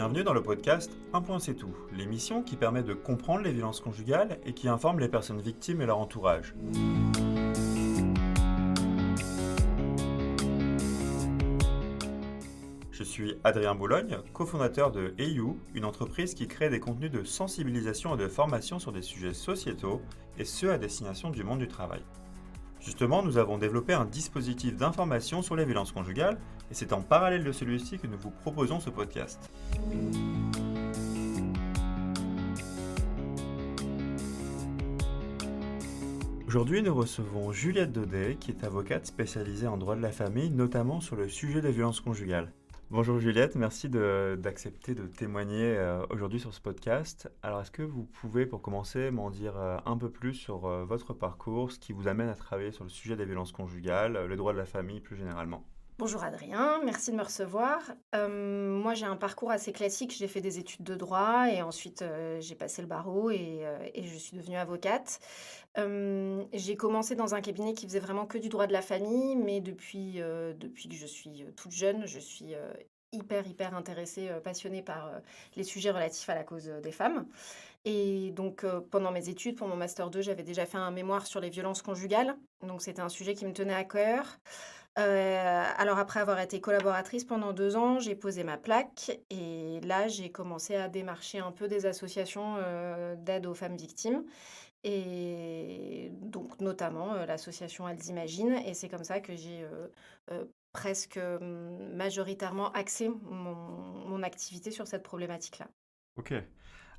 Bienvenue dans le podcast Un point c'est tout, l'émission qui permet de comprendre les violences conjugales et qui informe les personnes victimes et leur entourage. Je suis Adrien Boulogne, cofondateur de EU, une entreprise qui crée des contenus de sensibilisation et de formation sur des sujets sociétaux, et ce à destination du monde du travail. Justement, nous avons développé un dispositif d'information sur les violences conjugales, et c'est en parallèle de celui-ci que nous vous proposons ce podcast. Aujourd'hui, nous recevons Juliette Daudet, qui est avocate spécialisée en droit de la famille, notamment sur le sujet des violences conjugales. Bonjour Juliette, merci d'accepter de témoigner aujourd'hui sur ce podcast. Alors, est-ce que vous pouvez, pour commencer, m'en dire un peu plus sur votre parcours, ce qui vous amène à travailler sur le sujet des violences conjugales, le droit de la famille plus généralement? Bonjour Adrien, merci de me recevoir. Moi j'ai un parcours assez classique, j'ai fait des études de droit et ensuite j'ai passé le barreau et je suis devenue avocate. J'ai commencé dans un cabinet qui faisait vraiment que du droit de la famille, mais depuis que je suis toute jeune, je suis hyper intéressée, passionnée par les sujets relatifs à la cause des femmes. Et donc pendant mes études, pour mon master 2, j'avais déjà fait un mémoire sur les violences conjugales, donc c'était un sujet qui me tenait à cœur. Alors après avoir été collaboratrice pendant 2 ans, j'ai posé ma plaque et là, j'ai commencé à démarcher un peu des associations, d'aide aux femmes victimes et donc notamment, l'association Elles Imaginent et c'est comme ça que j'ai, presque, majoritairement axé mon activité sur cette problématique-là. Ok.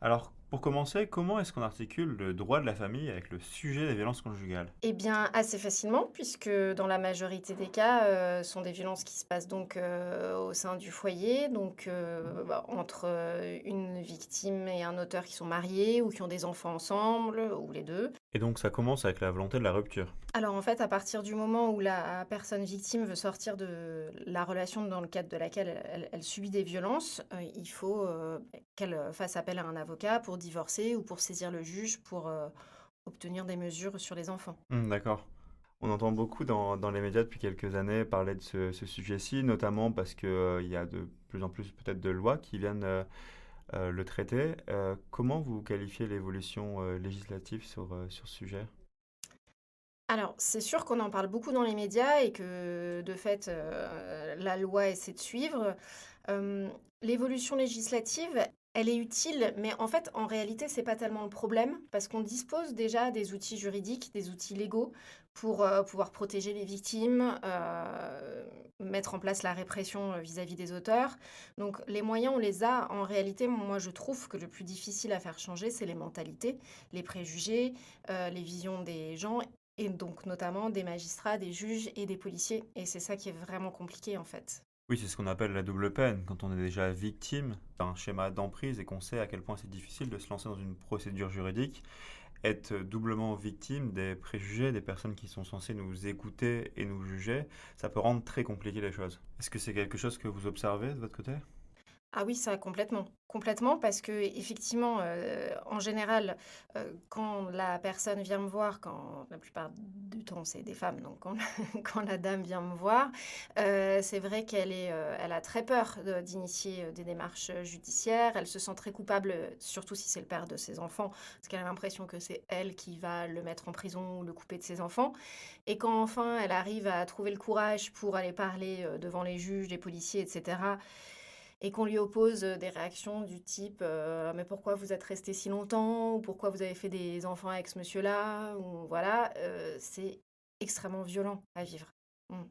Alors, pour commencer, comment est-ce qu'on articule le droit de la famille avec le sujet des violences conjugales? Eh bien, assez facilement, puisque dans la majorité des cas, sont des violences qui se passent donc, au sein du foyer, donc, entre, une victime et un auteur qui sont mariés ou qui ont des enfants ensemble, ou les 2. Et donc, ça commence avec la volonté de la rupture. Alors en fait, à partir du moment où la personne victime veut sortir de la relation dans le cadre de laquelle elle subit des violences, il faut, qu'elle, fasse appel à un avocat pour divorcer ou pour saisir le juge pour, obtenir des mesures sur les enfants. D'accord. On entend beaucoup dans les médias depuis quelques années parler de ce sujet-ci, notamment parce qu'il y a de plus en plus peut-être de lois qui viennent le traiter. Comment vous qualifiez l'évolution législative sur ce sujet? Alors, c'est sûr qu'on en parle beaucoup dans les médias et que, de fait, la loi essaie de suivre. L'évolution législative, elle est utile, mais en fait, en réalité, c'est pas tellement le problème parce qu'on dispose déjà des outils juridiques, des outils légaux pour, pouvoir protéger les victimes, mettre en place la répression, vis-à-vis des auteurs. Donc les moyens, on les a. En réalité, moi, je trouve que le plus difficile à faire changer, c'est les mentalités, les préjugés, les visions des gens et donc notamment des magistrats, des juges et des policiers et c'est ça qui est vraiment compliqué, en fait. Oui, c'est ce qu'on appelle la double peine. Quand on est déjà victime d'un schéma d'emprise et qu'on sait à quel point c'est difficile de se lancer dans une procédure juridique, être doublement victime des préjugés des personnes qui sont censées nous écouter et nous juger, ça peut rendre très compliqué les choses. Est-ce que c'est quelque chose que vous observez de votre côté? Ah oui, ça complètement. Complètement parce qu'effectivement, en général, quand la personne vient me voir, quand la plupart du temps c'est des femmes, donc quand quand la dame vient me voir, c'est vrai elle a très peur d'initier, des démarches, judiciaires. Elle se sent très coupable, surtout si c'est le père de ses enfants, parce qu'elle a l'impression que c'est elle qui va le mettre en prison ou le couper de ses enfants et quand enfin elle arrive à trouver le courage pour aller parler, devant les juges, les policiers et cetera et qu'on lui oppose, des réactions du type, «Mais pourquoi vous êtes resté si longtemps?» ou «Pourquoi vous avez fait des enfants avec ce monsieur-là?» ou voilà, c'est extrêmement violent à vivre. Mmh.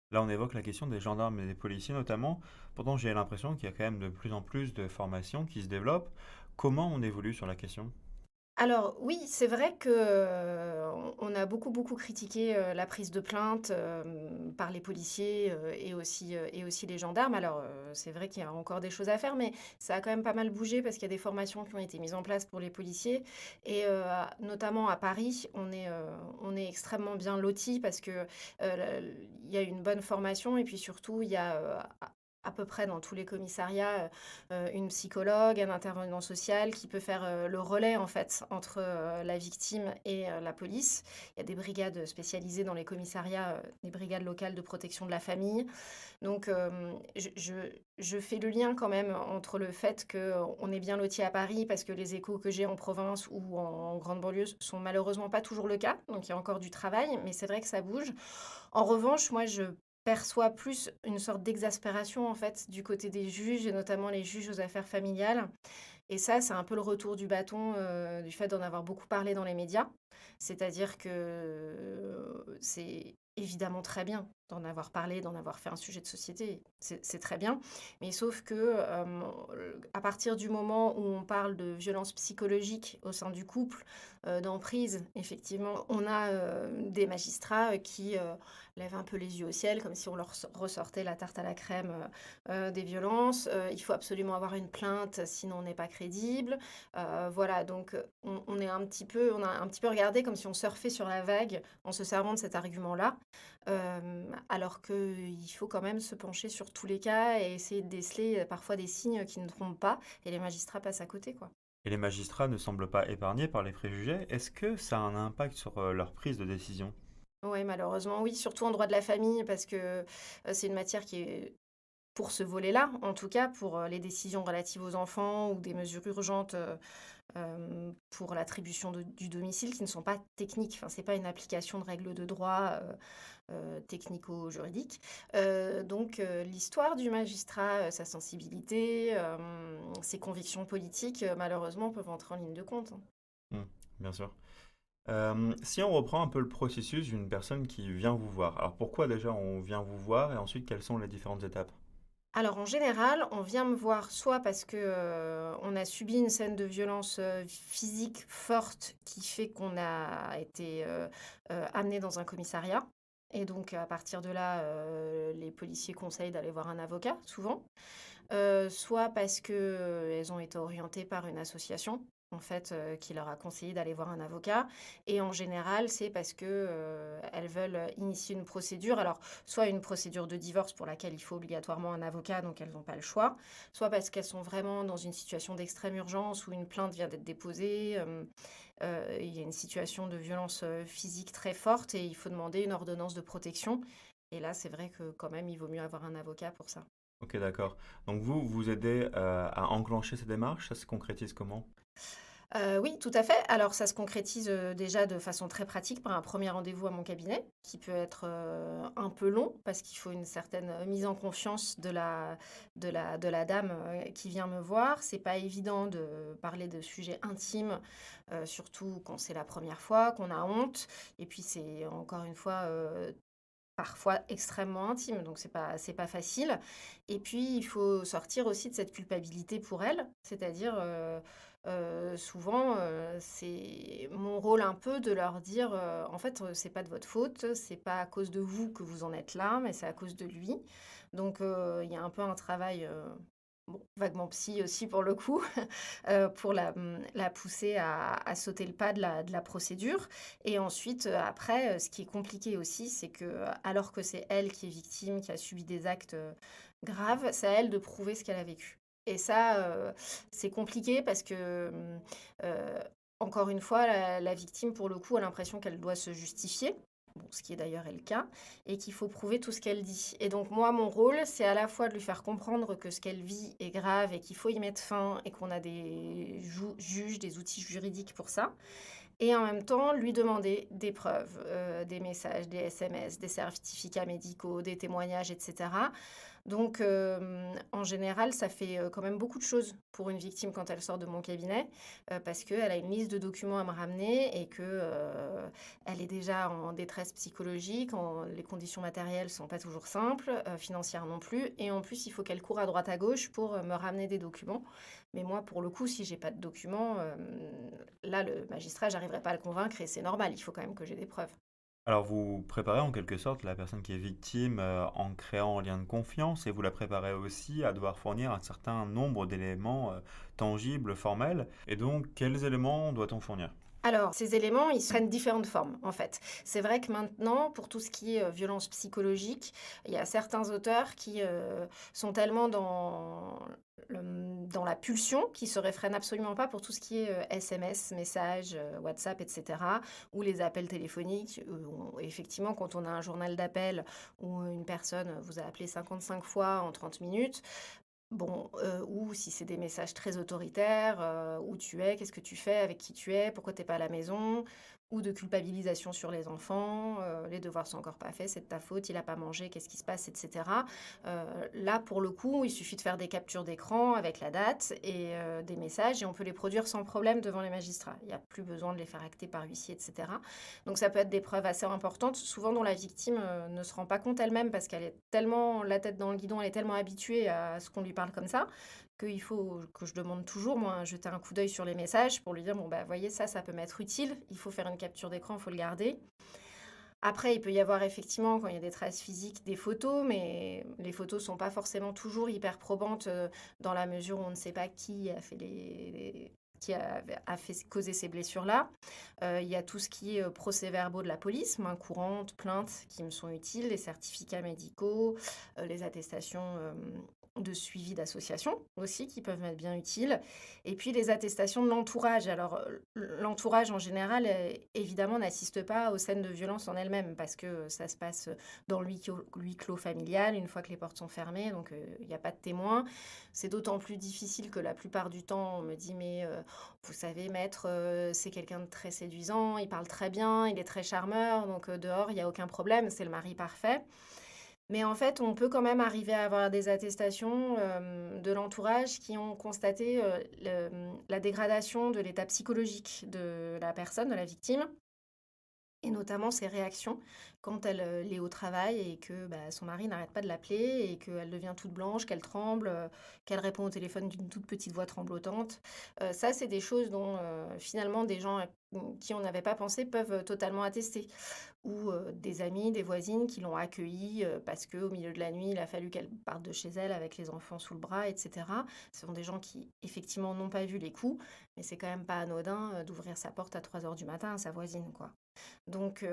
Là, on évoque la question des gendarmes et des policiers notamment. Pourtant, j'ai l'impression qu'il y a quand même de plus en plus de formations qui se développent. Comment on évolue sur la question? Alors oui, c'est vrai que, on a beaucoup critiqué, la prise de plainte, par les policiers, et aussi les gendarmes. Alors, c'est vrai qu'il y a encore des choses à faire, mais ça a quand même pas mal bougé parce qu'il y a des formations qui ont été mises en place pour les policiers et notamment à Paris, on est extrêmement bien lotis parce que, il y a une bonne formation et puis surtout il y a, à peu près dans tous les commissariats, une psychologue, un intervenant social qui peut faire, le relais en fait entre, la victime et la police. Il y a des brigades spécialisées dans les commissariats, des brigades locales de protection de la famille. Donc, je fais le lien quand même entre le fait qu'on est bien loti à Paris parce que les échos que j'ai en province ou en grande banlieue sont malheureusement pas toujours le cas, donc il y a encore du travail, mais c'est vrai que ça bouge. En revanche, moi, je perçois plus une sorte d'exaspération, en fait, du côté des juges et notamment les juges aux affaires familiales et ça, c'est un peu le retour du bâton, du fait d'en avoir beaucoup parlé dans les médias. C'est-à-dire que, c'est évidemment très bien d'en avoir parlé, d'en avoir fait un sujet de société, c'est très bien. Mais sauf que, à partir du moment où on parle de violence psychologique au sein du couple, d'emprise, effectivement, on a, des magistrats, qui, lèvent un peu les yeux au ciel comme si on leur ressortait la tarte à la crème, des violences. Il faut absolument avoir une plainte, sinon on n'est pas crédible. Voilà, donc on a un petit peu regardé comme si on surfait sur la vague en se servant de cet argument-là, alors qu'il faut quand même se pencher sur tous les cas et essayer de déceler, parfois des signes qui ne trompent pas et les magistrats passent à côté, quoi. Et les magistrats ne semblent pas épargnés par les préjugés. Est-ce que ça a un impact sur leur prise de décision? Oui, malheureusement, oui, surtout en droit de la famille parce que, c'est une matière qui est pour ce volet-là, en tout cas, pour, les décisions relatives aux enfants ou des mesures urgentes, pour l'attribution du domicile qui ne sont pas techniques. Enfin, c'est pas une application de règles de droit, technico-juridiques. Donc l'histoire du magistrat, sa sensibilité, ses convictions politiques, malheureusement peuvent entrer en ligne de compte, hein. Hmm, bien sûr. Si on reprend un peu le processus d'une personne qui vient vous voir, alors pourquoi déjà on vient vous voir et ensuite quelles sont les différentes étapes? Alors en général, on vient me voir soit parce que, on a subi une scène de violence, physique forte qui fait qu'on a été, amenés dans un commissariat et donc à partir de là, les policiers conseillent d'aller voir un avocat, souvent. Soit parce que, elles ont été orientées par une association, en fait, qui leur a conseillé d'aller voir un avocat et en général, c'est parce que, elles veulent, initier une procédure. Alors, soit une procédure de divorce pour laquelle il faut obligatoirement un avocat, donc elles n'ont pas le choix, soit parce qu'elles sont vraiment dans une situation d'extrême urgence où une plainte vient d'être déposée, il y a une situation de violence, physique très forte et il faut demander une ordonnance de protection et là, c'est vrai que quand même, il vaut mieux avoir un avocat pour ça. Ok, d'accord. Donc vous, vous aidez à enclencher ces démarches, ça se concrétise comment? Oui, tout à fait. Alors ça se concrétise, déjà de façon très pratique par un premier rendez-vous à mon cabinet, qui peut être, un peu long parce qu'il faut une certaine, mise en confiance de la dame, qui vient me voir. C'est pas évident de parler de sujets intimes, surtout quand c'est la première fois, qu'on a honte et puis c'est encore une fois, parfois extrêmement intime, donc c'est pas facile et puis il faut sortir aussi de cette culpabilité pour elle, c'est-à-dire, souvent, c'est mon rôle un peu de leur dire, «En fait, c'est pas de votre faute, c'est pas à cause de vous que vous en êtes là, mais c'est à cause de lui». Donc il y a un peu un travail, bon, vaguement psy aussi pour le coup, pour la pousser à sauter le pas de la procédure et ensuite, après, ce qui est compliqué aussi, c'est que, alors que c'est elle qui est victime, qui a subi des actes, graves, c'est à elle de prouver ce qu'elle a vécu et ça, c'est compliqué parce que, encore une fois, la victime, pour le coup, a l'impression qu'elle doit se justifier, bon, ce qui est d'ailleurs est le cas et qu'il faut prouver tout ce qu'elle dit et donc moi, mon rôle, c'est à la fois de lui faire comprendre que ce qu'elle vit est grave et qu'il faut y mettre fin et qu'on a des juges, des outils juridiques pour ça et en même temps, lui demander des preuves, des messages, des SMS, des certificats médicaux, des témoignages et cetera. Donc en général, ça fait, quand même beaucoup de choses pour une victime quand elle sort de mon cabinet, parce qu'elle a une liste de documents à me ramener et que, elle est déjà en détresse psychologique, les conditions matérielles sont pas toujours simples, financières non plus et en plus, il faut qu'elle court à droite à gauche pour, me ramener des documents. Mais moi, pour le coup, si j'ai pas de documents, là, le magistrat, j'arriverai pas à le convaincre et c'est normal, il faut quand même que j'ai des preuves. Alors vous préparez en quelque sorte la personne qui est victime en créant un lien de confiance et vous la préparez aussi à devoir fournir un certain nombre d'éléments tangibles, formels. Et donc quels éléments doit-on fournir? Alors, ces éléments, ils prennent différentes formes, en fait. C'est vrai que maintenant, pour tout ce qui est, violence psychologique, il y a certains auteurs qui, sont tellement dans la pulsion, qu'ils se réfrènent absolument pas pour tout ce qui est, SMS, messages, WhatsApp et cetera, ou les appels téléphoniques, on effectivement, quand on a un journal d'appel où une personne vous a appelé 55 fois en 30 minutes, bon, ou si c'est des messages très autoritaires, où tu es, qu'est-ce que tu fais, avec qui tu es, pourquoi t'es pas à la maison, ou de culpabilisation sur les enfants, les devoirs sont encore pas faits, c'est de ta faute, il a pas mangé, qu'est-ce qui se passe, et cetera. Là, pour le coup, il suffit de faire des captures d'écran avec la date et des messages et on peut les produire sans problème devant les magistrats. Il y a plus besoin de les faire acter par huissier, et cetera. Donc ça peut être des preuves assez importantes, souvent dont la victime, ne se rend pas compte elle-même parce qu'elle est tellement la tête dans le guidon, elle est tellement habituée à ce qu'on lui parle comme ça, qu'il faut que je demande toujours, moi, à jeter un coup d'œil sur les messages pour lui dire: «Bon, bah, voyez, ça peut m'être utile, il faut faire une capture d'écran, il faut le garder». Après, il peut y avoir effectivement, quand il y a des traces physiques, des photos, mais les photos sont pas forcément toujours hyper probantes, dans la mesure où on ne sait pas qui a fait qui a fait causer ces blessures-là. Il y a tout ce qui est, procès-verbaux de la police, main courante, plaintes qui me sont utiles, les certificats médicaux, les attestations, de suivi d'association aussi qui peuvent m'être bien utiles et puis les attestations de l'entourage. Alors, l'entourage en général, évidemment n'assiste pas aux scènes de violence en elles-mêmes parce que, ça se passe, dans le huis clos familial une fois que les portes sont fermées donc il y a pas de témoins. C'est d'autant plus difficile que la plupart du temps on me dit: «Mais, vous savez maître, c'est quelqu'un de très séduisant, il parle très bien, il est très charmeur donc dehors il y a aucun problème, c'est le mari parfait». Mais en fait, on peut quand même arriver à avoir des attestations, de l'entourage qui ont constaté, la dégradation de l'état psychologique de la personne, de la victime et notamment ses réactions quand elle est au travail et que, bah, son mari n'arrête pas de l'appeler et qu'elle devient toute blanche, qu'elle tremble, qu'elle répond au téléphone d'une toute petite voix tremblotante. Ça, c'est des choses dont, finalement des gens, qui on n'avait pas pensé peuvent, totalement attester. Ou, des amis, des voisines qui l'ont accueillie, parce qu'au milieu de la nuit, il a fallu qu'elle parte de chez elle avec les enfants sous le bras et cetera. Ce sont des gens qui effectivement n'ont pas vu les coups, mais c'est quand même pas anodin, d'ouvrir sa porte à 3 heures du matin à sa voisine, quoi. Donc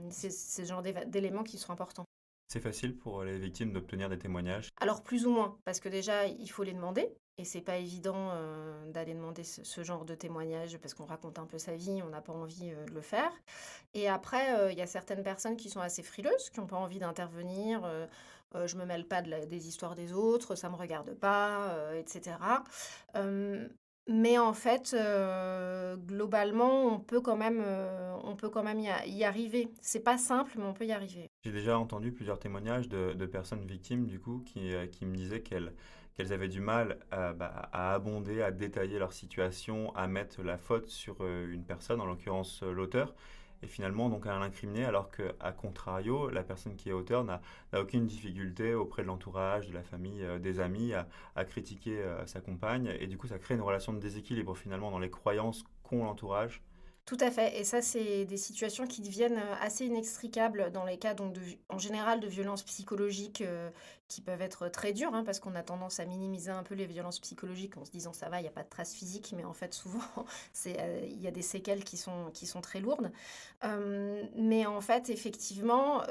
c'est ce genre d'éléments qui sont importants. C'est facile pour les victimes d'obtenir des témoignages. Alors plus ou moins, parce que déjà il faut les demander et c'est pas évident, d'aller demander ce genre de témoignage parce qu'on raconte un peu sa vie, on n'a pas envie, de le faire et après, il y a certaines personnes qui sont assez frileuses, qui ont pas envie d'intervenir, «Je me mêle pas des histoires des autres, ça me regarde pas», et cetera. Mais en fait, globalement, on peut quand même y arriver. C'est pas simple, mais on peut y arriver. J'ai déjà entendu plusieurs témoignages de personnes victimes du coup qui me disaient qu'elles avaient du mal à abonder, à détailler leur situation, à mettre la faute sur, une personne, en l'occurrence, l'auteur et finalement donc à l'incriminer alors qu'à contrario, la personne qui est auteur n'a aucune difficulté auprès de l'entourage, de la famille, des amis à critiquer, sa compagne et du coup ça crée une relation de déséquilibre finalement dans les croyances qu'ont l'entourage. Tout à fait et ça, c'est des situations qui deviennent, assez inextricables dans les cas donc en général de violences psychologiques, qui peuvent être très dures, hein, parce qu'on a tendance à minimiser un peu les violences psychologiques en se disant: «Ça va, il y a pas de traces physiques», mais en fait souvent il y a des séquelles qui sont très lourdes. Mais en fait effectivement,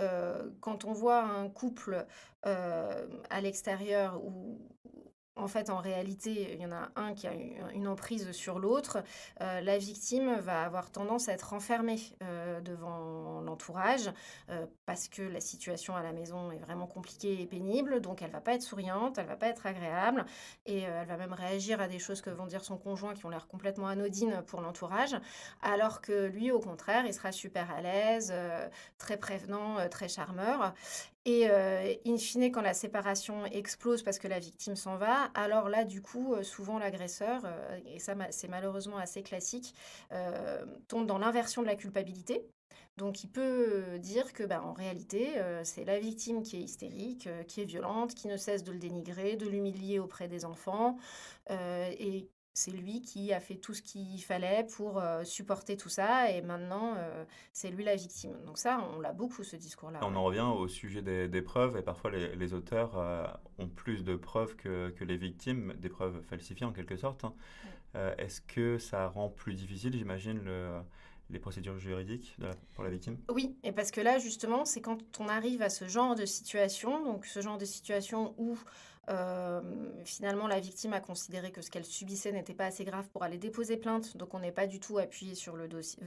quand on voit un couple, à l'extérieur où en fait, en réalité, il y en a un qui a une emprise sur l'autre. La victime va avoir tendance à être renfermée, devant l'entourage, parce que la situation à la maison est vraiment compliquée et pénible, donc elle va pas être souriante, elle va pas être agréable et elle va même réagir à des choses que vont dire son conjoint qui ont l'air complètement anodines pour l'entourage. Alors que lui, au contraire, il sera super à l'aise, très prévenant, très charmeur et in fine, quand la séparation explose parce que la victime s'en va, alors là, du coup, souvent l'agresseur, et ça c'est malheureusement assez classique, tombe dans l'inversion de la culpabilité. Donc il peut, dire que, bah, en réalité, c'est la victime qui est hystérique, qui est violente, qui ne cesse de le dénigrer, de l'humilier auprès des enfants, et c'est lui qui a fait tout ce qu'il fallait pour, supporter tout ça et maintenant, c'est lui la victime. Donc ça, on l'a beaucoup ce discours-là, On ouais. en revient au sujet des preuves et parfois les auteurs ont plus de preuves que les victimes, des preuves falsifiées en quelque sorte, hein. Est-ce que ça rend plus difficile, j'imagine, les procédures juridiques pour la victime? Oui, et parce que là, justement, c'est quand on arrive à ce genre de situation, donc ce genre de situation où finalement la victime a considéré que ce qu'elle subissait n'était pas assez grave pour aller déposer plainte, donc on n'est pas du tout appuyé sur le dossier,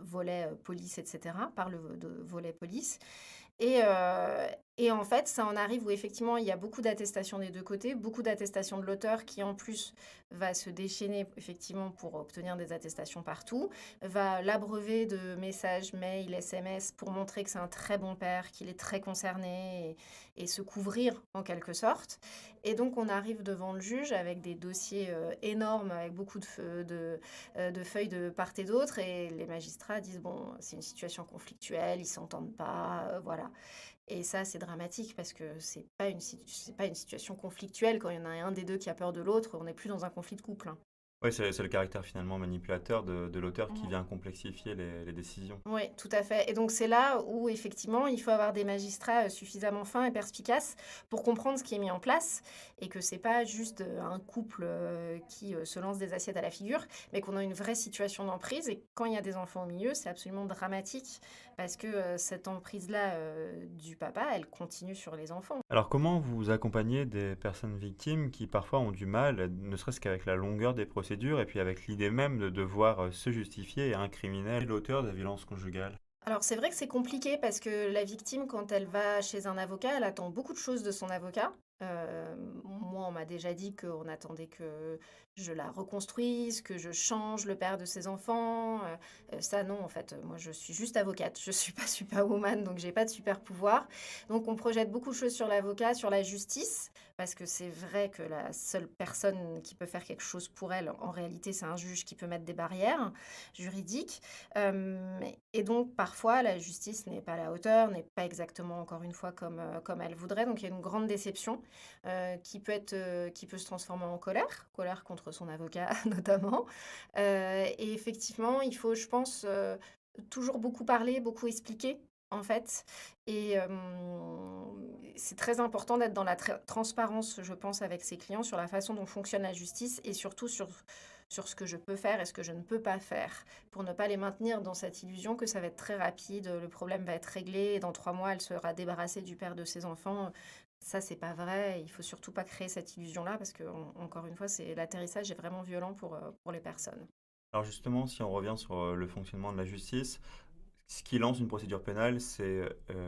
volet police, etc., par volet police. Et, heu et en fait, ça en arrive où effectivement, il y a beaucoup d'attestations des 2 côtés, beaucoup d'attestations de l'auteur qui, en plus, va se déchaîner effectivement pour obtenir des attestations partout, va l'abreuver de messages, mails, SMS pour montrer que c'est un très bon père, qu'il est très concerné et se couvrir en quelque sorte. Et donc on arrive devant le juge avec des dossiers, énormes, avec beaucoup de feuilles de part et d'autre et les magistrats disent: «Bon, c'est une situation conflictuelle, ils s'entendent pas, voilà». Et ça, c'est dramatique parce que c'est pas une situation conflictuelle quand il y en a un des 2 qui a peur de l'autre, on n'est plus dans un conflit de couple, hein. Oui, c'est le caractère finalement manipulateur de l'auteur qui Mmh. vient complexifier les décisions. Ouais, tout à fait et donc c'est là où effectivement, il faut avoir des magistrats, suffisamment fins et perspicaces pour comprendre ce qui est mis en place et que c'est pas juste, un couple, qui, se lance des assiettes à la figure, mais qu'on a une vraie situation d'emprise et quand il y a des enfants au milieu, c'est absolument dramatique parce que, cette emprise-là, du papa, elle continue sur les enfants. Alors comment vous accompagnez des personnes victimes qui parfois ont du mal, ne serait-ce qu'avec la longueur des procédures et puis avec l'idée même de devoir se justifier et incriminer l'auteur de la violence conjugale? Alors c'est vrai que c'est compliqué parce que la victime, quand elle va chez un avocat, elle attend beaucoup de choses de son avocat. Moi, on m'a déjà dit qu'on attendait que je la reconstruise, que je change le père de ses enfants. Ça, non, en fait, moi, je suis juste avocate. Je suis pas superwoman, donc j'ai pas de super pouvoir. Donc on projette beaucoup de choses sur l'avocat, sur la justice, parce que c'est vrai que la seule personne qui peut faire quelque chose pour elle, en réalité, c'est un juge qui peut mettre des barrières juridiques. Et donc parfois la justice n'est pas à la hauteur, n'est pas exactement encore une fois comme elle voudrait, donc il y a une grande déception, qui peut se transformer en colère, colère contre son avocat notamment. Et effectivement, il faut, je pense, toujours beaucoup parler, beaucoup expliquer, en fait. Et c'est très important d'être dans la transparence, je pense, avec ses clients sur la façon dont fonctionne la justice et surtout sur ce que je peux faire et ce que je ne peux pas faire, pour ne pas les maintenir dans cette illusion que ça va être très rapide, le problème va être réglé et dans 3 mois, elle sera débarrassée du père de ses enfants. Ça, c'est pas vrai. Il faut surtout pas créer cette illusion-là parce que, encore une fois, c'est l'atterrissage est vraiment violent pour les personnes. Alors justement, si on revient sur le fonctionnement de la justice, ce qui lance une procédure pénale, c'est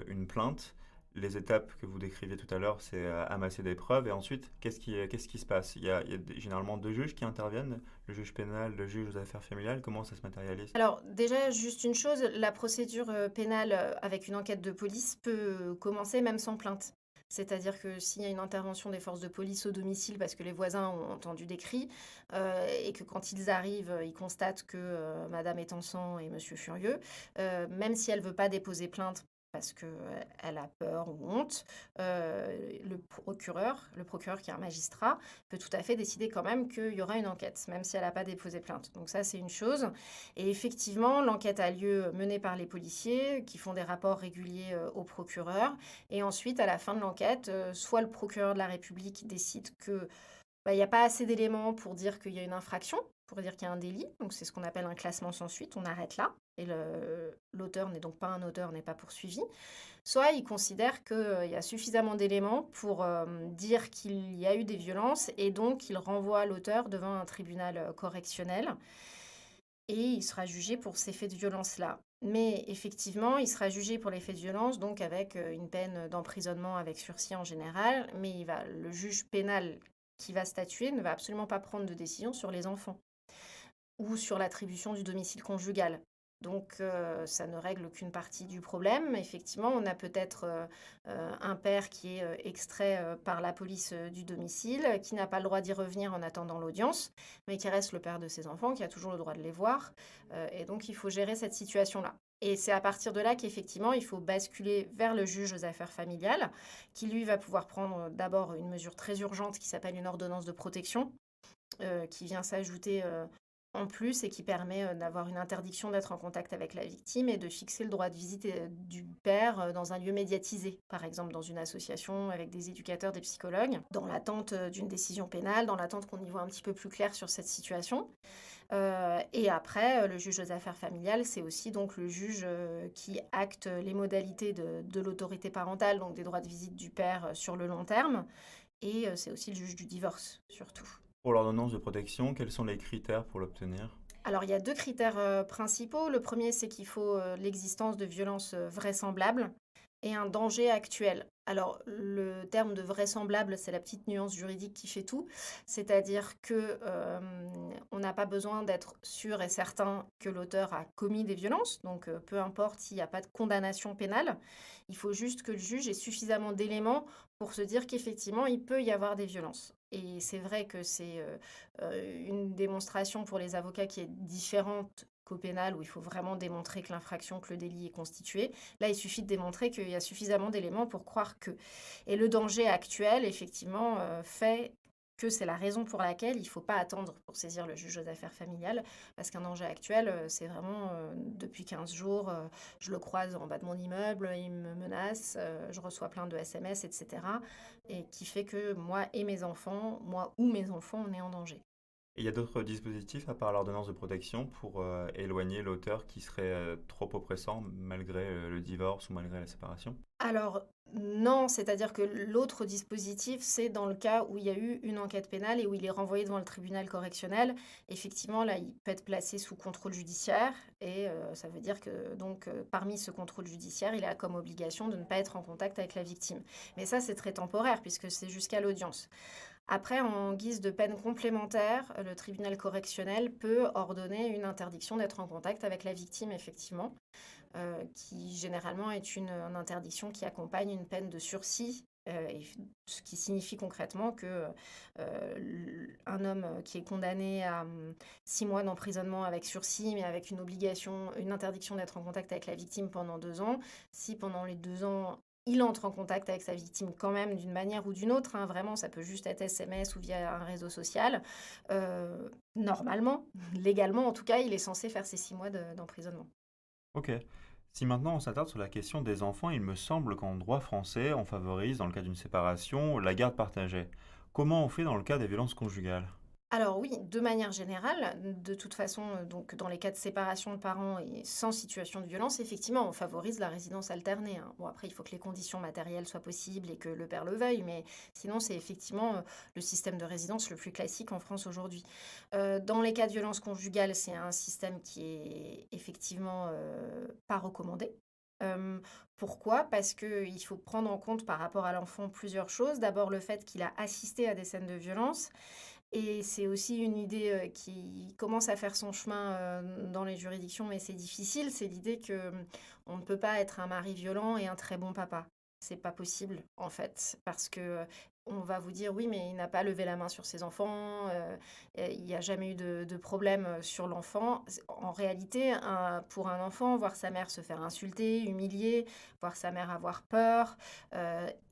une plainte. Les étapes que vous décriviez tout à l'heure, c'est amasser des preuves. Et ensuite, qu'est-ce qui se passe? Il y a généralement deux juges qui interviennent, le juge pénal, le juge aux affaires familiales. Comment ça se matérialise? Alors déjà, juste une chose, la procédure, pénale, avec une enquête de police peut commencer même sans plainte. C'est-à-dire que s'il y a une intervention des forces de police au domicile parce que les voisins ont entendu des cris, et que quand ils arrivent, ils constatent que, madame est en sang et monsieur furieux, même si elle veut pas déposer plainte parce que, elle a peur ou honte, le procureur qui est un magistrat peut tout à fait décider quand même qu'il y aura une enquête, même si elle a pas déposé plainte. Donc ça, c'est une chose et effectivement, l'enquête a lieu menée par les policiers qui font des rapports réguliers, au procureur et ensuite, à la fin de l'enquête, soit le procureur de la République décide que, bah, il y a pas assez d'éléments pour dire qu'il y a une infraction, pour dire qu'il y a un délit, donc c'est ce qu'on appelle un classement sans suite, on arrête là et l'auteur n'est donc pas un auteur, n'est pas poursuivi. Soit il considère qu'il y a suffisamment d'éléments pour, dire qu'il y a eu des violences et donc il renvoie l'auteur devant un tribunal, correctionnel et il sera jugé pour ces faits de violence-là. Mais effectivement, il sera jugé pour les faits de violence, donc avec, une peine d'emprisonnement avec sursis en général, mais le juge pénal qui va statuer ne va absolument pas prendre de décision sur les enfants ou sur l'attribution du domicile conjugal. Donc ça ne règle qu'une partie du problème. Effectivement, on a peut-être, un père qui est, extrait, par la police, du domicile, qui n'a pas le droit d'y revenir en attendant l'audience, mais qui reste le père de ses enfants, qui a toujours le droit de les voir, et donc il faut gérer cette situation-là. Et c'est à partir de là qu'effectivement, il faut basculer vers le juge aux affaires familiales, qui lui va pouvoir prendre, d'abord une mesure très urgente qui s'appelle une ordonnance de protection, qui vient s'ajouter, en plus et qui permet, d'avoir une interdiction d'être en contact avec la victime et de fixer le droit de visite, du père, dans un lieu médiatisé. Par exemple, dans une association avec des éducateurs, des psychologues, dans l'attente, d'une décision pénale, dans l'attente qu'on y voit un petit peu plus clair sur cette situation. Et après, le juge aux affaires familiales, c'est aussi donc le juge, qui acte les modalités de l'autorité parentale, donc des droits de visite du père, sur le long terme et c'est aussi le juge du divorce, surtout. Pour l'ordonnance de protection, quels sont les critères pour l'obtenir? Alors, il y a 2 critères, principaux. Le premier, c'est qu'il faut, l'existence de violences, vraisemblables et un danger actuel. Alors, le terme de vraisemblable, c'est la petite nuance juridique qui fait tout. C'est-à-dire que, on n'a pas besoin d'être sûr et certain que l'auteur a commis des violences, donc peu importe s'il n'y a pas de condamnation pénale. Il faut juste que le juge ait suffisamment d'éléments pour se dire qu'effectivement, il peut y avoir des violences. Et c'est vrai que c'est, une démonstration pour les avocats qui est différente qu'au pénal où il faut vraiment démontrer que l'infraction, que le délit est constitué. Là, il suffit de démontrer qu'il y a suffisamment d'éléments pour croire que. Et le danger actuel, effectivement, fait que c'est la raison pour laquelle il ne faut pas attendre pour saisir le juge aux affaires familiales, parce qu'un danger actuel, c'est vraiment depuis 15 jours, je le croise en bas de mon immeuble, il me menace, je reçois plein de SMS, etc. Et qui fait que moi et mes enfants, moi ou mes enfants, on est en danger. Et il y a d'autres dispositifs à part l'ordonnance de protection pour éloigner l'auteur qui serait trop oppressant malgré le divorce ou malgré la séparation? Alors non, c'est-à-dire que l'autre dispositif, c'est dans le cas où il y a eu une enquête pénale et où il est renvoyé devant le tribunal correctionnel. Effectivement, là, il peut être placé sous contrôle judiciaire et ça veut dire que donc parmi ce contrôle judiciaire, il a comme obligation de ne pas être en contact avec la victime. Mais ça, c'est très temporaire puisque c'est jusqu'à l'audience. Après, en guise de peine complémentaire, le tribunal correctionnel peut ordonner une interdiction d'être en contact avec la victime, effectivement, qui généralement est une interdiction qui accompagne une peine de sursis. Ce qui signifie concrètement que un homme qui est condamné à 6 mois d'emprisonnement avec sursis, mais avec une obligation, une interdiction d'être en contact avec la victime pendant 2 ans, si pendant les 2 ans il entre en contact avec sa victime quand même d'une manière ou d'une autre, hein, vraiment, ça peut juste être SMS ou via un réseau social. Normalement, légalement en tout cas, il est censé faire ces 6 mois d'emprisonnement. Ok. Si maintenant on s'attarde sur la question des enfants, il me semble qu'en droit français, on favorise, dans le cas d'une séparation, la garde partagée. Comment on fait dans le cas des violences conjugales? Alors oui, de manière générale, de toute façon, donc dans les cas de séparation de parents et sans situation de violence, effectivement, on favorise la résidence alternée, hein. Bon, après, il faut que les conditions matérielles soient possibles et que le père le veuille, mais sinon, c'est effectivement le système de résidence le plus classique en France aujourd'hui. Dans les cas de violence conjugale, c'est un système qui est effectivement pas recommandé. Euh, Pourquoi? Parce qu'il faut prendre en compte par rapport à l'enfant plusieurs choses. D'abord, le fait qu'il a assisté à des scènes de violence. Et c'est aussi une idée, qui commence à faire son chemin, dans les juridictions, mais c'est difficile. C'est l'idée que, on ne peut pas être un mari violent et un très bon papa. C'est pas possible, en fait, parce que, on va vous dire: «Oui, mais il n'a pas levé la main sur ses enfants, il n'y a jamais eu de problème, sur l'enfant». En réalité, pour un enfant, voir sa mère se faire insulter, humilier, voir sa mère avoir peur,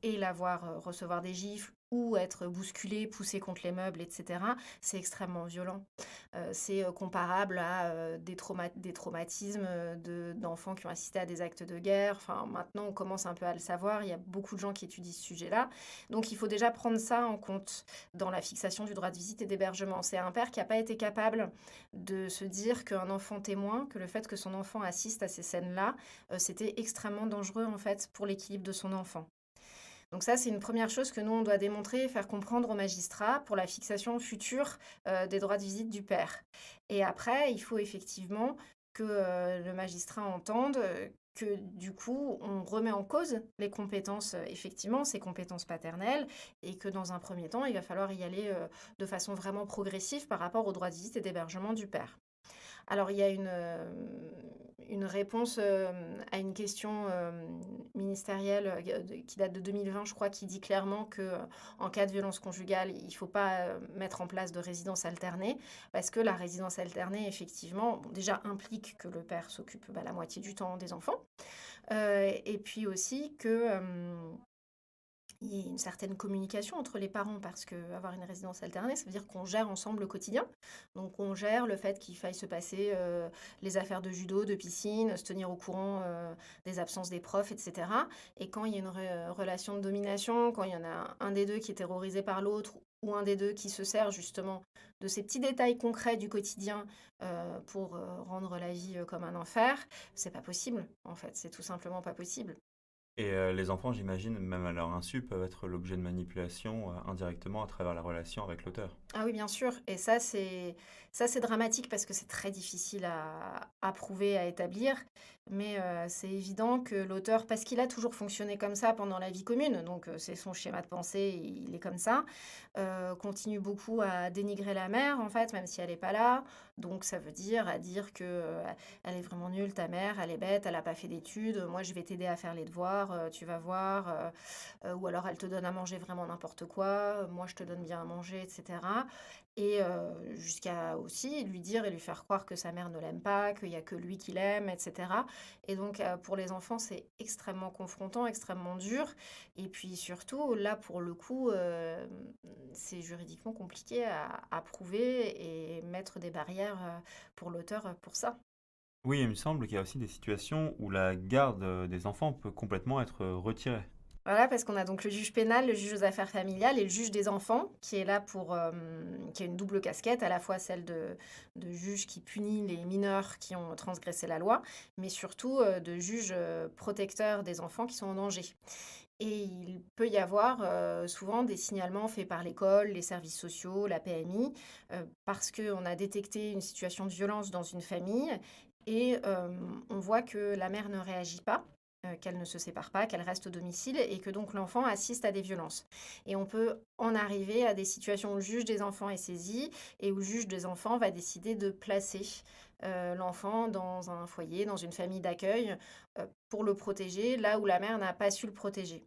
et la voir, recevoir des gifles ou être bousculé, poussé contre les meubles, etc., c'est extrêmement violent. C'est comparable à des traumatismes d'enfants qui ont assisté à des actes de guerre. Enfin, maintenant, on commence un peu à le savoir. Il y a beaucoup de gens qui étudient ce sujet-là. Donc, il faut déjà prendre ça en compte dans la fixation du droit de visite et d'hébergement. C'est un père qui n'a pas été capable de se dire qu'un enfant témoin, que le fait que son enfant assiste à ces scènes-là, c'était extrêmement dangereux en fait pour l'équilibre de son enfant. Donc ça, c'est une première chose que nous, on doit démontrer et faire comprendre aux magistrats pour la fixation future des droits de visite du père. Et après, il faut effectivement que le magistrat entende que du coup, on remet en cause les compétences, effectivement, ces compétences paternelles, et que dans un premier temps, il va falloir y aller de façon vraiment progressive par rapport aux droits de visite et d'hébergement du père. Alors, il y a une réponse à une question ministérielle qui date de 2020, je crois, qui dit clairement que en cas de violence conjugale, il ne faut pas mettre en place de résidence alternée, parce que la résidence alternée, effectivement, bon, déjà implique que le père s'occupe la moitié du temps des enfants, et puis aussi que il y ait une certaine communication entre les parents parce qu'avoir une résidence alternée, ça veut dire qu'on gère ensemble le quotidien. Donc on gère le fait qu'il faille se passer les affaires de judo, de piscine, se tenir au courant des absences des profs, etc. Et quand il y a une relation de domination, quand il y en a un des deux qui est terrorisé par l'autre ou un des deux qui se sert justement de ces petits détails concrets du quotidien pour rendre la vie comme un enfer, c'est pas possible en fait, c'est tout simplement pas possible. Et les enfants, j'imagine, même à leur insu, peuvent être l'objet de manipulation indirectement à travers la relation avec l'auteur. Ah oui, bien sûr. Et ça c'est dramatique parce que c'est très difficile à prouver, à établir. Mais c'est évident que l'auteur, parce qu'il a toujours fonctionné comme ça pendant la vie commune, donc c'est son schéma de pensée, il est comme ça, continue beaucoup à dénigrer la mère, en fait, même si elle n'est pas là. Donc ça veut dire à dire que elle est vraiment nulle, ta mère, elle est bête, elle n'a pas fait d'études, moi je vais t'aider à faire les devoirs, tu vas voir. Ou alors elle te donne à manger vraiment n'importe quoi, moi je te donne bien à manger, etc. Et jusqu'à aussi lui dire et lui faire croire que sa mère ne l'aime pas, qu'il n'y a que lui qui l'aime, etc. Et donc pour les enfants, c'est extrêmement confrontant, extrêmement dur. Et puis surtout, là pour le coup, c'est juridiquement compliqué à prouver et mettre des barrières pour l'auteur pour ça. Oui, il me semble qu'il y a aussi des situations où la garde des enfants peut complètement être retirée. Voilà, parce qu'on a donc le juge pénal, le juge aux affaires familiales et le juge des enfants, qui est là qui a une double casquette, à la fois celle de juge qui punit les mineurs qui ont transgressé la loi, mais surtout de juge protecteur des enfants qui sont en danger. Et il peut y avoir souvent des signalements faits par l'école, les services sociaux, la PMI, parce qu'on a détecté une situation de violence dans une famille et on voit que la mère ne réagit pas, qu'elle ne se sépare pas, qu'elle reste au domicile et que donc l'enfant assiste à des violences. Et on peut en arriver à des situations où le juge des enfants est saisi et où le juge des enfants va décider de placer l'enfant dans un foyer, dans une famille d'accueil, pour le protéger, là où la mère n'a pas su le protéger.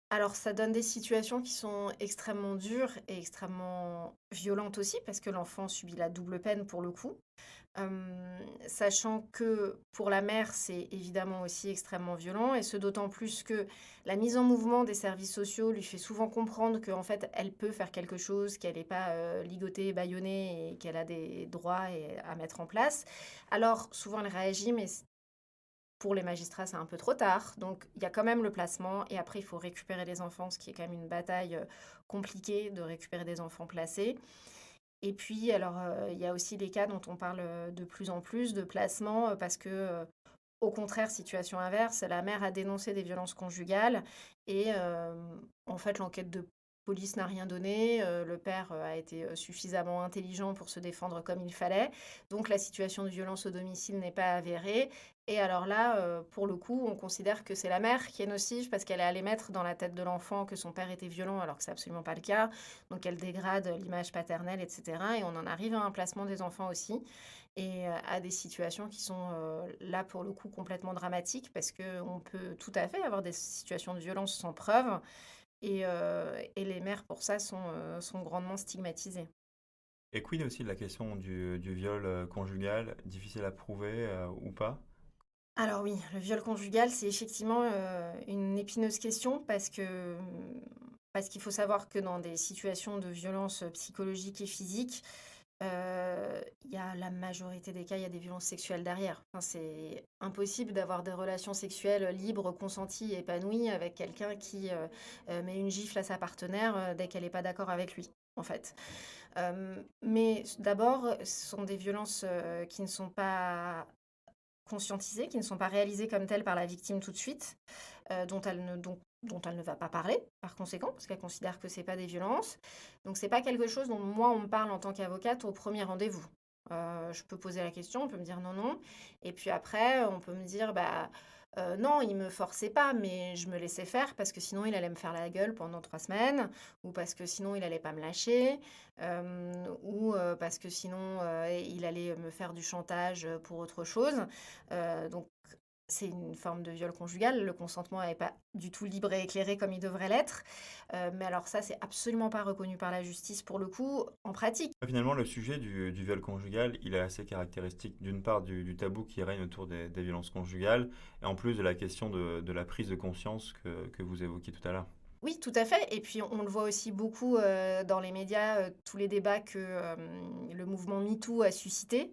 Alors ça donne des situations qui sont extrêmement dures et extrêmement violentes aussi, parce que l'enfant subit la double peine pour le coup. Sachant que pour la mère, c'est évidemment aussi extrêmement violent, et ce d'autant plus que la mise en mouvement des services sociaux lui fait souvent comprendre qu'en fait, elle peut faire quelque chose, qu'elle n'est pas ligotée, bâillonnée, et qu'elle a des droits à mettre en place. Alors souvent, elle réagit, mais pour les magistrats, c'est un peu trop tard. Donc il y a quand même le placement, et après, il faut récupérer les enfants, ce qui est quand même une bataille compliquée de récupérer des enfants placés. Et puis, alors, il y a aussi des cas dont on parle de plus en plus de placement parce que, au contraire, situation inverse, la mère a dénoncé des violences conjugales et en fait, l'enquête de police n'a rien donné. Le père a été suffisamment intelligent pour se défendre comme il fallait. Donc, la situation de violence au domicile n'est pas avérée. Et alors là, pour le coup, on considère que c'est la mère qui est nocive parce qu'elle est allée mettre dans la tête de l'enfant que son père était violent alors que c'est absolument pas le cas. Donc elle dégrade l'image paternelle, etc. Et on en arrive à un placement des enfants aussi et à des situations qui sont là pour le coup complètement dramatiques parce qu'on peut tout à fait avoir des situations de violence sans preuve et les mères pour ça sont grandement stigmatisées. Et quid aussi de la question du viol conjugal, difficile à prouver ou pas? Alors oui, le viol conjugal, c'est effectivement une épineuse question parce qu'il faut savoir que dans des situations de violence psychologique et physique, il y a la majorité des cas, il y a des violences sexuelles derrière. Enfin, c'est impossible d'avoir des relations sexuelles libres, consenties et épanouies avec quelqu'un qui met une gifle à sa partenaire dès qu'elle n'est pas d'accord avec lui, en fait. Mais d'abord, ce sont des violences qui ne sont pas conscientisées, qui ne sont pas réalisées comme telles par la victime tout de suite, dont elle ne va pas parler, par conséquent, parce qu'elle considère que c'est pas des violences. Donc c'est pas quelque chose dont moi on me parle en tant qu'avocate au premier rendez-vous. Je peux poser la question, on peut me dire non, non. Et puis après, on peut me dire, bah non, il me forçait pas, mais je me laissais faire parce que sinon il allait me faire la gueule pendant 3 semaines, ou parce que sinon il allait pas me lâcher, ou parce que sinon il allait me faire du chantage pour autre chose. Donc c'est une forme de viol conjugal. Le consentement n'est pas du tout libre et éclairé comme il devrait l'être. Mais alors ça, c'est absolument pas reconnu par la justice pour le coup, en pratique. Finalement, le sujet du viol conjugal, il est assez caractéristique d'une part du tabou qui règne autour des violences conjugales, et en plus de la question de la prise de conscience que vous évoquiez tout à l'heure. Oui, tout à fait et puis on le voit aussi beaucoup, dans les médias, tous les débats que, le mouvement MeToo a suscité.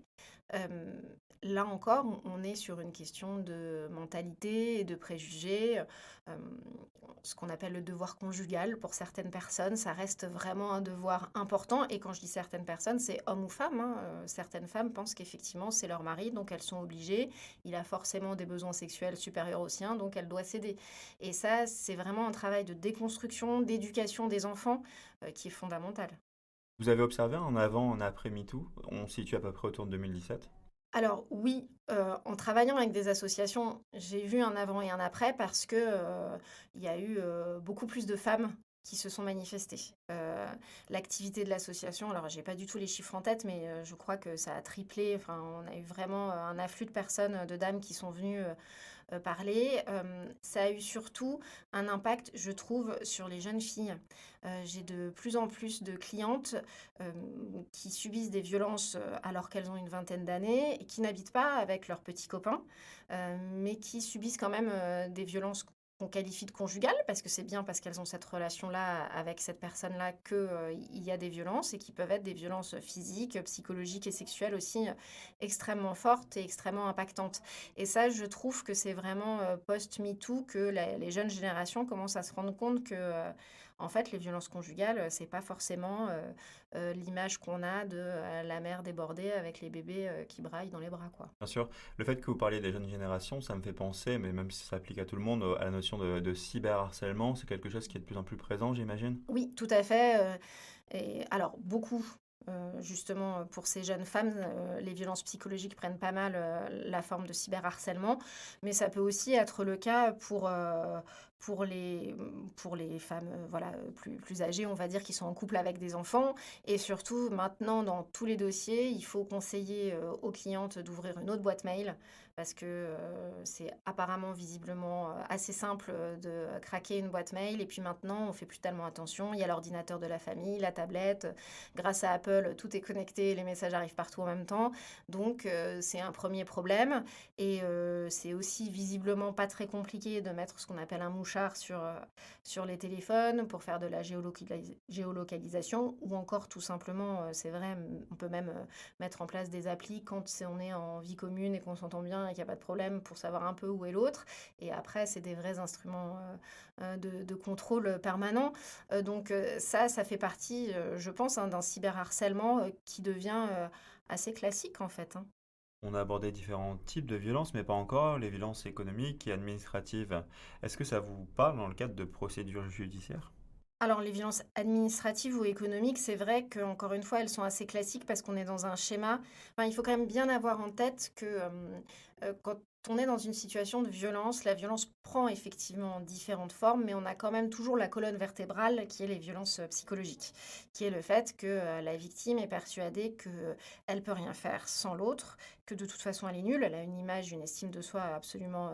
Hem, Là encore, on est sur une question de mentalité et de préjugés, hem, ce qu'on appelle le devoir conjugal pour certaines personnes, ça reste vraiment un devoir important et quand je dis certaines personnes, c'est hommes ou femmes, hein, certaines femmes pensent qu'effectivement c'est leur mari donc elles sont obligées. Il a forcément des besoins sexuels supérieurs aux siens donc elle doit céder. Et ça, c'est vraiment un travail de déconstruction, d'éducation des enfants, qui est fondamental. Vous avez observé un avant, un après MeToo? On se situe à peu près autour de 2017. Alors oui, en travaillant avec des associations, j'ai vu un avant et un après parce que, il y a eu, beaucoup plus de femmes qui se sont manifestées. L'activité de l'association, alors j'ai pas du tout les chiffres en tête, mais, je crois que ça a triplé. Enfin, on a eu vraiment, un afflux de personnes, de dames qui sont venues, parler. Ça a eu surtout un impact, je trouve, sur les jeunes filles. J'ai de plus en plus de clientes, qui subissent des violences, alors qu'elles ont une vingtaine d'années et qui n'habitent pas avec leurs petits copains, mais qui subissent quand même, des violences qu'on qualifie de conjugales, parce que c'est bien parce qu'elles ont cette relation-là avec cette personne-là que, il y a des violences et qui peuvent être des violences physiques, psychologiques et sexuelles aussi, extrêmement fortes et extrêmement impactantes. Et ça, je trouve que c'est vraiment, post-MeToo que les jeunes générations commencent à se rendre compte que, en fait, les violences conjugales, c'est pas forcément, l'image qu'on a de, la mère débordée avec les bébés, qui braillent dans les bras, quoi. Bien sûr, le fait que vous parliez des jeunes générations, ça me fait penser, mais même si ça s'applique à tout le monde, à la notion de cyberharcèlement. C'est quelque chose qui est de plus en plus présent, j'imagine? Oui, tout à fait, et alors beaucoup, justement, pour ces jeunes femmes, les violences psychologiques prennent pas mal, la forme de cyberharcèlement, mais ça peut aussi être le cas pour les femmes, voilà, plus âgées, on va dire, qui sont en couple avec des enfants et surtout maintenant dans tous les dossiers, il faut conseiller, aux clientes d'ouvrir une autre boîte mail parce que, c'est apparemment, visiblement, assez simple, de craquer une boîte mail et puis maintenant on fait plus tellement attention. Il y a l'ordinateur de la famille, la tablette, grâce à Apple, tout est connecté, les messages arrivent partout en même temps. Donc, c'est un premier problème et c'est aussi visiblement pas très compliqué de mettre ce qu'on appelle un mouchard sur les téléphones pour faire de la géolocalisation ou encore tout simplement, c'est vrai, on peut même, mettre en place des applis quand on est en vie commune et qu'on s'entend bien et qu'il y a pas de problème pour savoir un peu où est l'autre et après c'est des vrais instruments, de contrôle permanent. Donc ça fait partie, je pense, hein, d'un cyberharcèlement, qui devient, assez classique, en fait, hein. On a abordé différents types de violences, mais pas encore les violences économiques et administratives. Est-ce que ça vous parle dans le cadre de procédures judiciaires? Alors les violences administratives ou économiques, c'est vrai qu'encore une fois, elles sont assez classiques parce qu'on est dans un schéma. Enfin, il faut quand même bien avoir en tête que, quand on est dans une situation de violence, la violence prend effectivement différentes formes, mais on a quand même toujours la colonne vertébrale qui est les violences, psychologiques. Qui est le fait que, la victime est persuadée qu'elle peut rien faire sans l'autre, que de toute façon elle est nulle, elle a une image, une estime de soi absolument,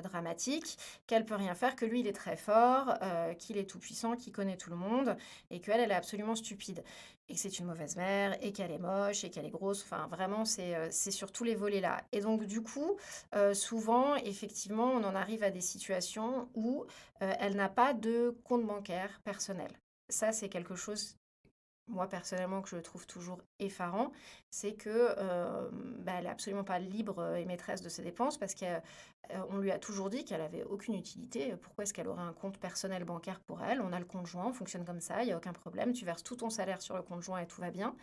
dramatique, qu'elle peut rien faire, que lui il est très fort, qu'il est tout puissant, qu'il connaît tout le monde et qu'elle, elle est absolument stupide et que c'est une mauvaise mère et qu'elle est moche et qu'elle est grosse. Enfin vraiment c'est sur tous les volets-là et donc du coup, souvent effectivement on en arrive à des situations où, elle n'a pas de compte bancaire personnel. Ça, c'est quelque chose moi, personnellement, que je trouve toujours effarant, c'est que, bah, elle est absolument pas libre, et maîtresse de ses dépenses parce qu'on lui a toujours dit qu'elle avait aucune utilité. Pourquoi est-ce qu'elle aurait un compte personnel bancaire pour elle? On a le compte joint, on fonctionne comme ça, il y a aucun problème. Tu verses tout ton salaire sur le compte joint et tout va bien.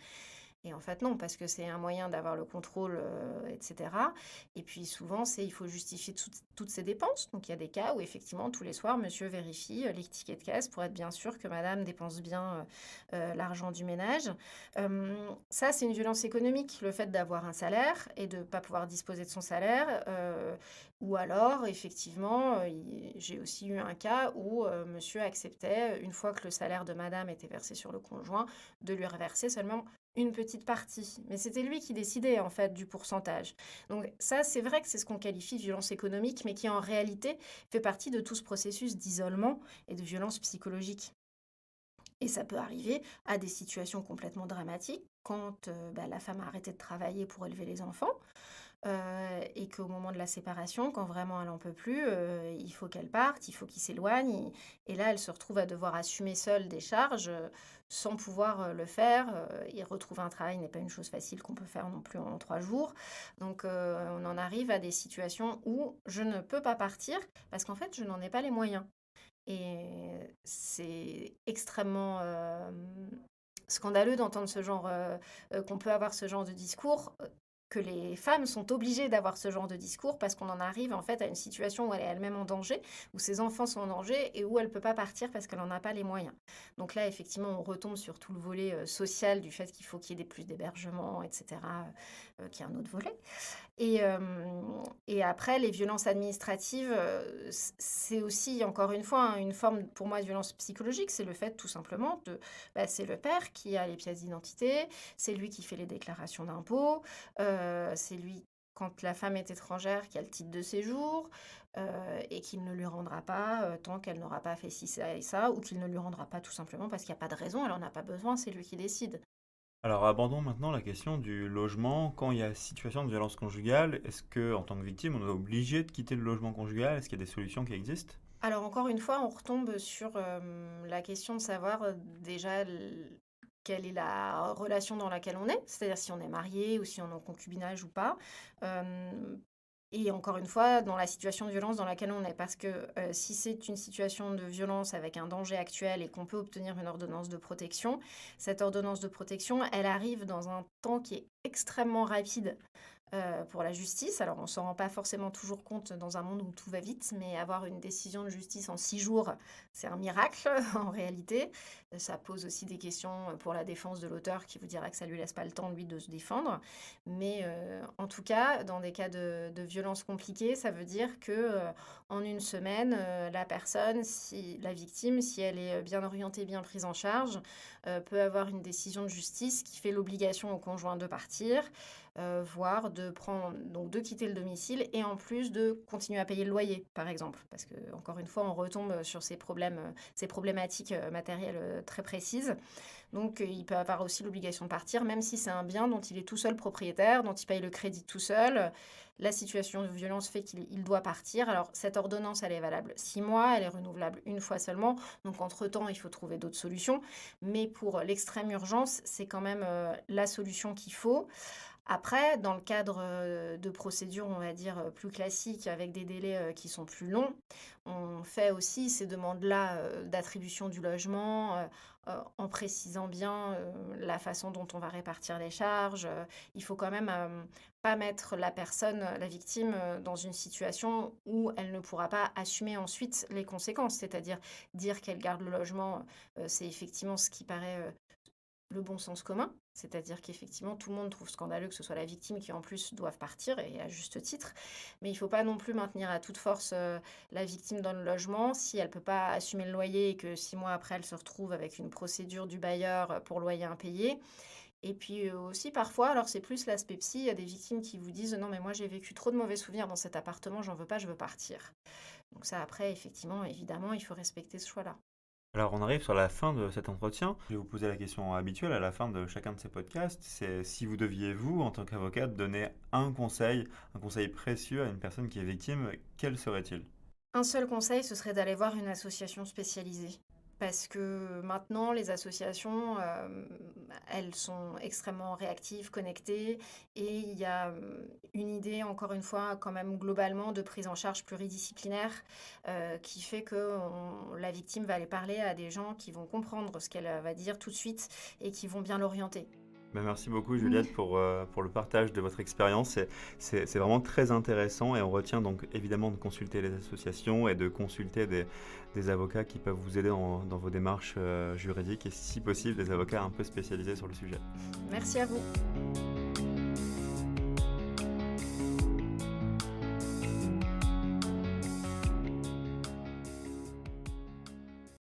Et en fait, non, parce que c'est un moyen d'avoir le contrôle, et cetera. Et puis souvent, il faut justifier toutes ses dépenses. Donc il y a des cas où effectivement, tous les soirs, monsieur vérifie, les tickets de caisse pour être bien sûr que madame dépense bien, l'argent du ménage. Ça, c'est une violence économique, le fait d'avoir un salaire et de ne pas pouvoir disposer de son salaire, ou alors effectivement, j'ai aussi eu un cas où, monsieur acceptait, une fois que le salaire de madame était versé sur le conjoint, de lui reverser seulement une petite partie, mais c'était lui qui décidait en fait du pourcentage. Donc ça, c'est vrai que c'est ce qu'on qualifie de violence économique, mais qui en réalité fait partie de tout ce processus d'isolement et de violence psychologique. Et ça peut arriver à des situations complètement dramatiques quand bah, la femme a arrêté de travailler pour élever les enfants, et qu'au moment de la séparation, quand vraiment elle en peut plus, il faut qu'elle parte, il faut qu'il s'éloigne et là, elle se retrouve à devoir assumer seule des charges, sans pouvoir, le faire, et retrouver un travail n'est pas une chose facile qu'on peut faire non plus en 3 jours. Donc on en arrive à des situations où je ne peux pas partir parce qu'en fait, je n'en ai pas les moyens et c'est extrêmement, scandaleux d'entendre ce genre, qu'on peut avoir ce genre de discours, que les femmes sont obligées d'avoir ce genre de discours parce qu'on en arrive en fait à une situation où elle est elle-même en danger, où ses enfants sont en danger et où elle peut pas partir parce qu'elle en a pas les moyens. Donc là, effectivement, on retombe sur tout le volet, social du fait qu'il faut qu'il y ait plus d'hébergement et cetera, qui est un autre volet. Et après les violences administratives, c'est aussi encore une fois, hein, une forme pour moi de violence psychologique. C'est le fait tout simplement c'est le père qui a les pièces d'identité, c'est lui qui fait les déclarations d'impôts, c'est lui quand la femme est étrangère qui a le titre de séjour, et qu'il ne lui rendra pas, tant qu'elle n'aura pas fait ci, ça et ça, ou qu'il ne lui rendra pas tout simplement parce qu'il y a pas de raison, elle en a pas besoin, c'est lui qui décide. Alors abordons maintenant la question du logement. Quand il y a situation de violence conjugale, est-ce que en tant que victime, on est obligé de quitter le logement conjugal? Est-ce qu'il y a des solutions qui existent? Alors encore une fois, on retombe sur, la question de savoir, déjà quelle est la relation dans laquelle on est, c'est-à-dire si on est marié ou si on est en concubinage ou pas. Hem Et encore une fois, dans la situation de violence dans laquelle on est. Parce que si c'est une situation de violence avec un danger actuel et qu'on peut obtenir une ordonnance de protection, cette ordonnance de protection, elle arrive dans un temps qui est extrêmement rapide pour la justice. Alors, on ne s'en rend pas forcément toujours compte dans un monde où tout va vite, mais avoir une décision de justice en 6 jours, c'est un miracle en réalité. Ça pose aussi des questions pour la défense de l'auteur qui vous dira que ça lui laisse pas le temps, lui, de se défendre. Mais en tout cas, dans des cas de violence compliquée, ça veut dire que en une semaine, la personne, si la victime, si elle est bien orientée, bien prise en charge, peut avoir une décision de justice qui fait l'obligation au conjoint de partir, voire de quitter le domicile et en plus de continuer à payer le loyer, par exemple. Parce que encore une fois, on retombe sur ces problèmes, ces problématiques matérielles très précises. Donc, il peut avoir aussi l'obligation de partir, même si c'est un bien dont il est tout seul propriétaire, dont il paye le crédit tout seul. La situation de violence fait qu'il doit partir. Alors, cette ordonnance, elle est valable 6 mois, elle est renouvelable une fois seulement. Donc, entre-temps, il faut trouver d'autres solutions. Mais pour l'extrême urgence, c'est quand même la solution qu'il faut. Après, dans le cadre, de procédures, on va dire, plus classiques avec des délais, qui sont plus longs, on fait aussi ces demandes-là, d'attribution du logement, en précisant bien, la façon dont on va répartir les charges, il faut quand même, pas mettre la personne, la victime, dans une situation où elle ne pourra pas assumer ensuite les conséquences. C'est-à-dire dire qu'elle garde le logement, c'est effectivement ce qui paraît, le bon sens commun, c'est-à-dire qu'effectivement tout le monde trouve scandaleux que ce soit la victime qui en plus doive partir et à juste titre, mais il ne faut pas non plus maintenir à toute force la victime dans le logement si elle ne peut pas assumer le loyer et que 6 mois après elle se retrouve avec une procédure du bailleur pour loyer impayé. Et puis aussi parfois, alors c'est plus l'aspect psy, il y a des victimes qui vous disent non mais moi j'ai vécu trop de mauvais souvenirs dans cet appartement, j'en veux pas, je veux partir. Donc ça après effectivement évidemment il faut respecter ce choix-là. Alors on arrive sur la fin de cet entretien. Je vais vous poser la question habituelle à la fin de chacun de ces podcasts. C'est si vous deviez, vous, en tant qu'avocate, donner un conseil précieux à une personne qui est victime, quel serait-il? Un seul conseil, ce serait d'aller voir une association spécialisée. Parce que maintenant, les associations, elles sont extrêmement réactives, connectées, et il y a une idée, encore une fois, quand même globalement, de prise en charge pluridisciplinaire, qui fait que la victime va aller parler à des gens qui vont comprendre ce qu'elle va dire tout de suite et qui vont bien l'orienter. Ben, merci beaucoup Juliette pour le partage de votre expérience. C'est vraiment très intéressant et on retient donc évidemment de consulter les associations et de consulter des avocats qui peuvent vous aider dans vos démarches juridiques et si possible des avocats un peu spécialisés sur le sujet. Merci à vous.